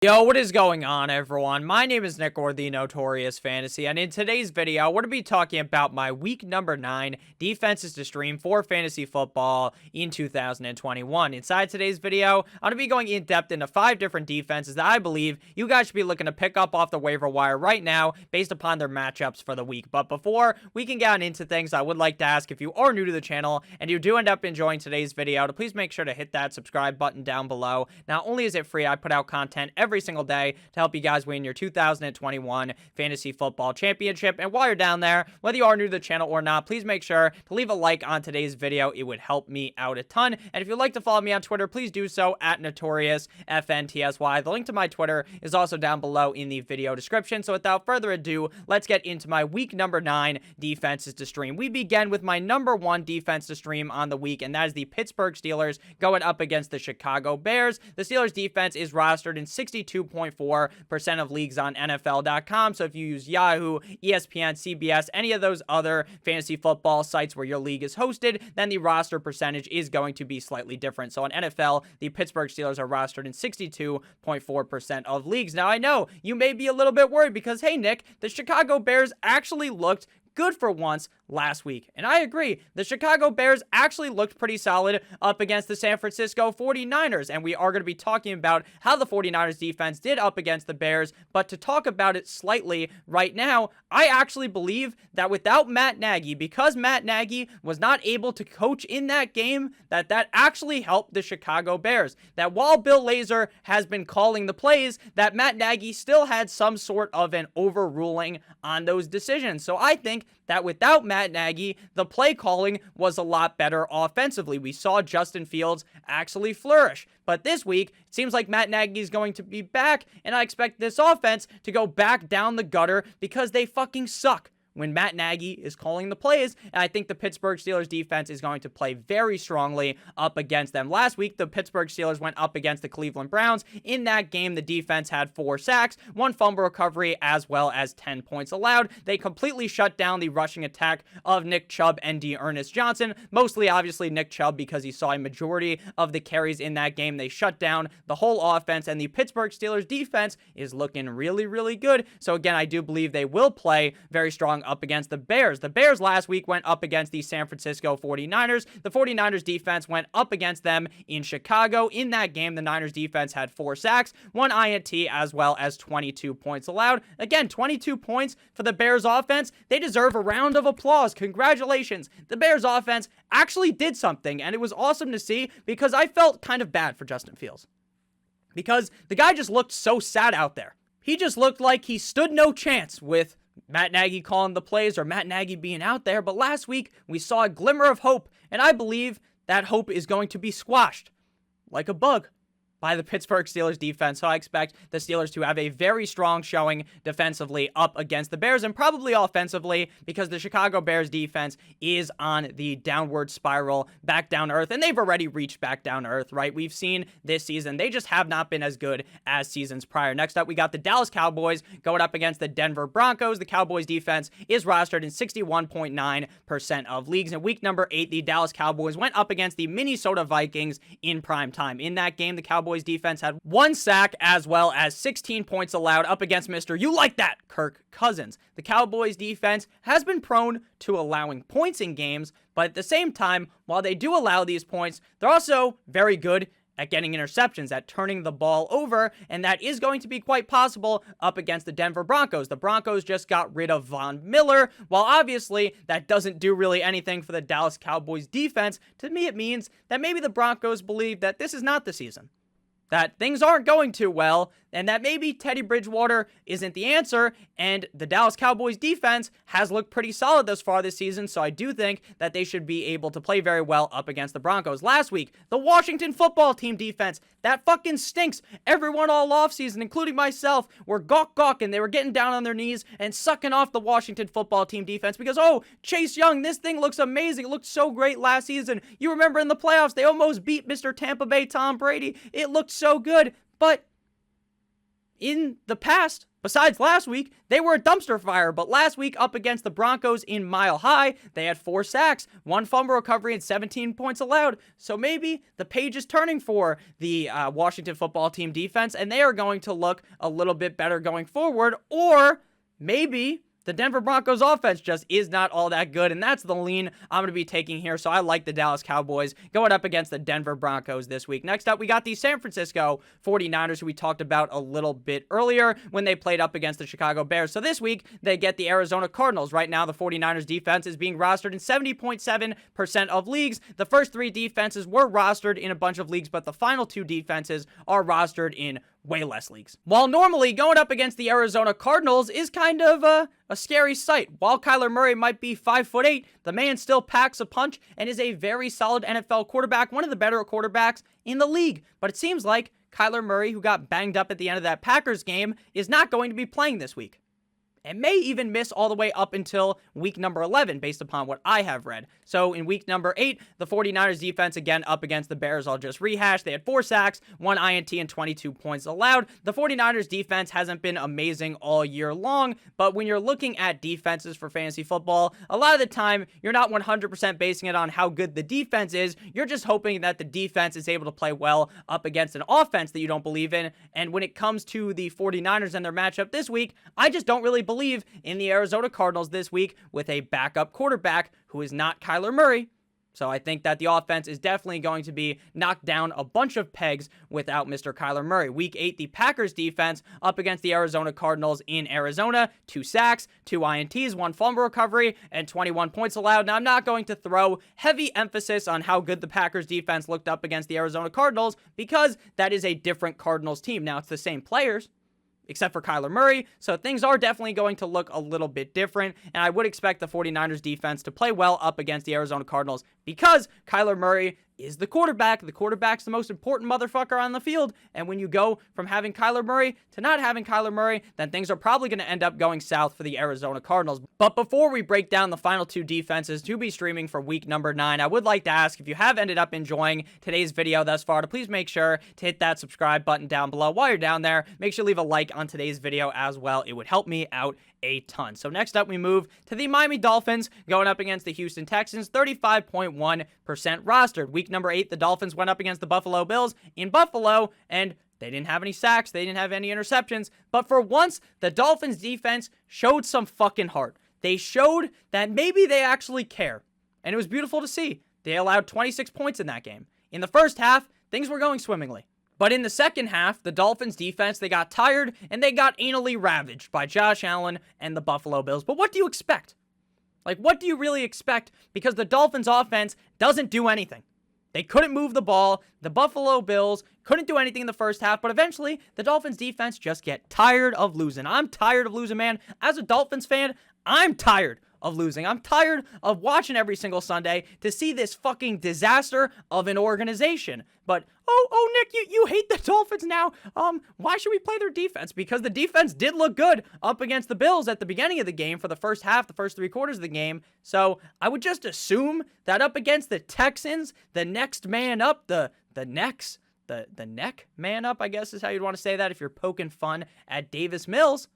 Yo, what is going on, everyone? My name is Nick, or the Notorious Fantasy, and in today's video, we're going to be talking about my week number 9 defenses to stream for fantasy football in 2021. Inside today's video, I'm going to be going in depth into 5 different defenses that I believe you guys should be looking to pick up off the waiver wire right now based upon their matchups for the week. But before we can get on into things, I would like to ask, if you are new to the channel and you do end up enjoying today's video, to please make sure to hit that subscribe button down below. Not only is it free, I put out content every single day to help you guys win your 2021 fantasy football championship. And while you're down there, whether you are new to the channel or not, please make sure to leave a like on today's video. It would help me out a ton. And if you'd like to follow me on Twitter, please do so at NotoriousFNTSY. The link to my Twitter is also down below in the video description. So without further ado, let's get into my week number 9 defenses to stream. We begin with my number 1 defense to stream on the week, and that is the Pittsburgh Steelers going up against the Chicago Bears. The Steelers defense is rostered in 62.4% of leagues on NFL.com. So if you use Yahoo, ESPN, CBS, any of those other fantasy football sites where your league is hosted, then the roster percentage is going to be slightly different. So on NFL, the Pittsburgh Steelers are rostered in 62.4% of leagues. Now, I know you may be a little bit worried because, hey, Nick, the Chicago Bears actually looked good for once last week. And I agree, the Chicago Bears actually looked pretty solid up against the San Francisco 49ers. And we are going to be talking about how the 49ers defense did up against the Bears. But to talk about it slightly right now, I actually believe that without Matt Nagy, because Matt Nagy was not able to coach in that game, that actually helped the Chicago Bears. That while Bill Lazor has been calling the plays, that Matt Nagy still had some sort of an overruling on those decisions. So I think that without Matt Nagy, the play calling was a lot better offensively. We saw Justin Fields actually flourish. But this week, it seems like Matt Nagy is going to be back, and I expect this offense to go back down the gutter because they fucking suck when Matt Nagy is calling the plays, and I think the Pittsburgh Steelers defense is going to play very strongly up against them. Last week, the Pittsburgh Steelers went up against the Cleveland Browns. In that game, the defense had 4 sacks, 1 fumble recovery, as well as 10 points allowed. They completely shut down the rushing attack of Nick Chubb and D'Ernest Johnson, mostly obviously Nick Chubb because he saw a majority of the carries in that game. They shut down the whole offense, and the Pittsburgh Steelers defense is looking really, really good. So again, I do believe they will play very strong up against the Bears. The Bears last week went up against the San Francisco 49ers. The 49ers defense went up against them in Chicago. In that game, the Niners defense had 4 sacks, 1 INT, as well as 22 points allowed. Again, 22 points for the Bears offense. They deserve a round of applause. Congratulations. The Bears offense actually did something, and it was awesome to see because I felt kind of bad for Justin Fields because the guy just looked so sad out there. He just looked like he stood no chance with Matt Nagy calling the plays or Matt Nagy being out there. But last week, we saw a glimmer of hope, and I believe that hope is going to be squashed like a bug by the Pittsburgh Steelers defense. So I expect the Steelers to have a very strong showing defensively up against the Bears and probably offensively because the Chicago Bears defense is on the downward spiral back down to earth, and they've already reached back down to earth, right? We've seen this season, they just have not been as good as seasons prior. Next up, we got the Dallas Cowboys going up against the Denver Broncos. The Cowboys defense is rostered in 61.9% of leagues. In week number 8, the Dallas Cowboys went up against the Minnesota Vikings in prime time. In that game, the Cowboys defense had 1 sack as well as 16 points allowed up against Mr. You Like That, Kirk Cousins. The Cowboys defense has been prone to allowing points in games, but at the same time, while they do allow these points, they're also very good at getting interceptions, at turning the ball over, and that is going to be quite possible up against the Denver Broncos. The Broncos just got rid of Von Miller. While obviously that doesn't do really anything for the Dallas Cowboys defense, to me it means that maybe the Broncos believe that this is not the season, that things aren't going too well, and that maybe Teddy Bridgewater isn't the answer, and the Dallas Cowboys defense has looked pretty solid thus far this season, so I do think that they should be able to play very well up against the Broncos. Last week, the Washington football team defense, that fucking stinks. Everyone all offseason, including myself, were gawk, and they were getting down on their knees and sucking off the Washington football team defense because, oh, Chase Young, this thing looks amazing. It looked so great last season. You remember in the playoffs, they almost beat Mr. Tampa Bay Tom Brady. It looked so good, but in the past, Besides last week, they were a dumpster fire, but last week up against the Broncos in Mile High, they had 4 sacks, 1 fumble recovery, and 17 points allowed. So maybe the page is turning for the Washington football team defense, and they are going to look a little bit better going forward, or maybe the Denver Broncos offense just is not all that good, and that's the lean I'm going to be taking here. So I like the Dallas Cowboys going up against the Denver Broncos this week. Next up, we got the San Francisco 49ers, who we talked about a little bit earlier when they played up against the Chicago Bears. So this week, they get the Arizona Cardinals. Right now, the 49ers defense is being rostered in 70.7% of leagues. The first 3 defenses were rostered in a bunch of leagues, but the final 2 defenses are rostered in way less leagues. While normally going up against the Arizona Cardinals is kind of a scary sight. While Kyler Murray might be 5'8", the man still packs a punch and is a very solid NFL quarterback, one of the better quarterbacks in the league. But it seems like Kyler Murray, who got banged up at the end of that Packers game, is not going to be playing this week, and may even miss all the way up until week number 11, based upon what I have read. So in week number 8, the 49ers defense again up against the Bears. I'll just rehash. They had 4 sacks, 1 INT, and 22 points allowed. The 49ers defense hasn't been amazing all year long, but when you're looking at defenses for fantasy football, a lot of the time, you're not 100% basing it on how good the defense is. You're just hoping that the defense is able to play well up against an offense that you don't believe in. And when it comes to the 49ers and their matchup this week, I just don't really believe in the Arizona Cardinals this week with a backup quarterback who is not Kyler Murray. So I think that the offense is definitely going to be knocked down a bunch of pegs without Mr. Kyler Murray. Week 8, the Packers defense up against the Arizona Cardinals in Arizona. 2 sacks, 2 INTs, 1 fumble recovery, and 21 points allowed. Now, I'm not going to throw heavy emphasis on how good the Packers defense looked up against the Arizona Cardinals because that is a different Cardinals team. Now, it's the same players, except for Kyler Murray, so things are definitely going to look a little bit different, and I would expect the 49ers defense to play well up against the Arizona Cardinals because Kyler Murray is the quarterback. The quarterback's the most important motherfucker on the field, and when you go from having Kyler Murray to not having Kyler Murray, then things are probably going to end up going south for the Arizona Cardinals. But before we break down the final 2 defenses to be streaming for week number 9, I would like to ask if you have ended up enjoying today's video thus far to please make sure to hit that subscribe button down below. While you're down there, make sure to leave a like on today's video as well. It would help me out a ton. So next up, we move to the Miami Dolphins going up against the Houston Texans, 35.1% rostered. Week number 8, the Dolphins went up against the Buffalo Bills in Buffalo, and they didn't have any sacks, they didn't have any interceptions, but for once, the Dolphins defense showed some fucking heart. They showed that maybe they actually care, and it was beautiful to see. They allowed 26 points in that game. In the first half, things were going swimmingly. But in the second half, the Dolphins defense, they got tired and they got anally ravaged by Josh Allen and the Buffalo Bills. But what do you expect? Like, what do you really expect? Because the Dolphins offense doesn't do anything. They couldn't move the ball. The Buffalo Bills couldn't do anything in the first half, but eventually the Dolphins defense just get tired of losing. I'm tired of losing, man. As a Dolphins fan, I'm tired of losing. I'm tired of watching every single Sunday to see this fucking disaster of an organization. But, Nick, you hate the Dolphins now. Why should we play their defense? Because the defense did look good up against the Bills at the beginning of the game for the first half, the first 3 quarters of the game. So I would just assume that up against the Texans, the next man up, the neck man up, I guess is how you'd want to say that if you're poking fun at Davis Mills,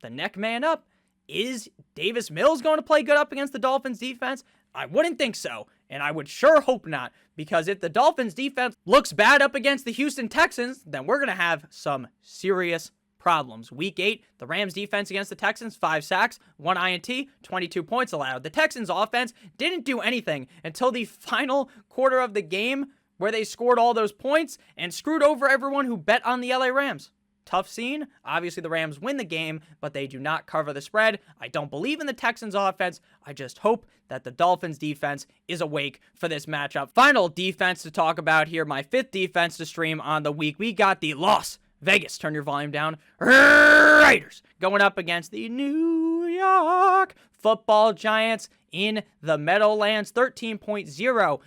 the neck man up. Is Davis Mills going to play good up against the Dolphins defense? I wouldn't think so, and I would sure hope not, because if the Dolphins defense looks bad up against the Houston Texans, then we're going to have some serious problems. Week 8, the Rams defense against the Texans, 5 sacks, 1 INT, 22 points allowed. The Texans offense didn't do anything until the final quarter of the game where they scored all those points and screwed over everyone who bet on the LA Rams. Tough scene. Obviously, the Rams win the game, but they do not cover the spread. I don't believe in the Texans offense. I just hope that the Dolphins defense is awake for this matchup. Final defense to talk about here, my 5th defense to stream on the week. We got the Las Vegas, turn your volume down, Raiders going up against the New York Football Giants in the Meadowlands, 13.0%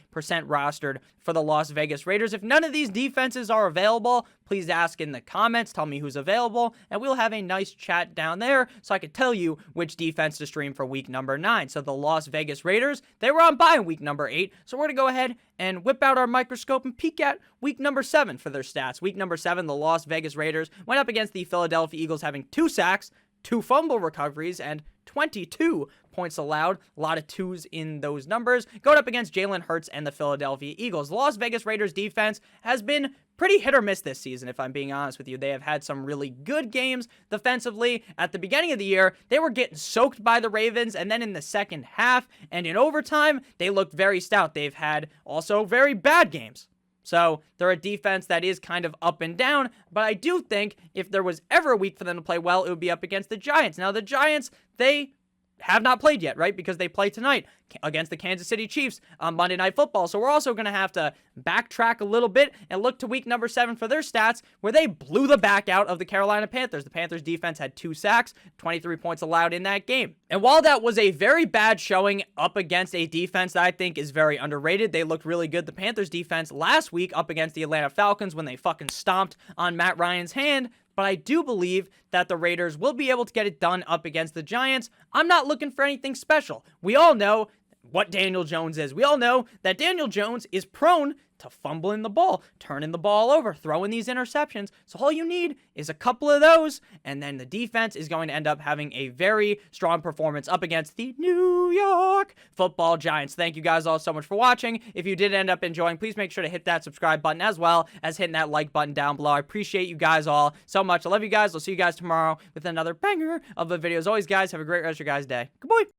rostered for the Las Vegas Raiders. If none of these defenses are available, please ask in the comments, tell me who's available, and we'll have a nice chat down there so I can tell you which defense to stream for week number 9. So the Las Vegas Raiders, they were on bye in week number 8, so we're going to go ahead and whip out our microscope and peek at week number 7 for their stats. Week number 7, the Las Vegas Raiders went up against the Philadelphia Eagles, having 2 sacks, 2 fumble recoveries, and 22 points allowed. A lot of 2s in those numbers. Going up against Jalen Hurts and the Philadelphia Eagles. The Las Vegas Raiders defense has been pretty hit or miss this season, if I'm being honest with you. They have had some really good games defensively. At the beginning of the year, they were getting soaked by the Ravens, and then in the second half and in overtime, they looked very stout. They've had also very bad games. So they're a defense that is kind of up and down, but I do think if there was ever a week for them to play well, it would be up against the Giants. Now, the Giants, they have not played yet, right? Because they play tonight against the Kansas City Chiefs on Monday Night Football. So we're also going to have to backtrack a little bit and look to week number 7 for their stats, where they blew the back out of the Carolina Panthers. The Panthers defense had 2 sacks, 23 points allowed in that game. And while that was a very bad showing up against a defense that I think is very underrated, they looked really good. The Panthers defense last week up against the Atlanta Falcons when they fucking stomped on Matt Ryan's hand. But I do believe that the Raiders will be able to get it done up against the Giants. I'm not looking for anything special. We all know what Daniel Jones is. We all know that Daniel Jones is prone to fumbling the ball, turning the ball over, throwing these interceptions. So all you need is a couple of those, and then the defense is going to end up having a very strong performance up against the New York Football Giants. Thank you guys all so much for watching. If you did end up enjoying, please make sure to hit that subscribe button as well as hitting that like button down below. I appreciate you guys all so much. I love you guys. I'll see you guys tomorrow with another banger of a video. As always, guys, have a great rest of your guys' day. Goodbye.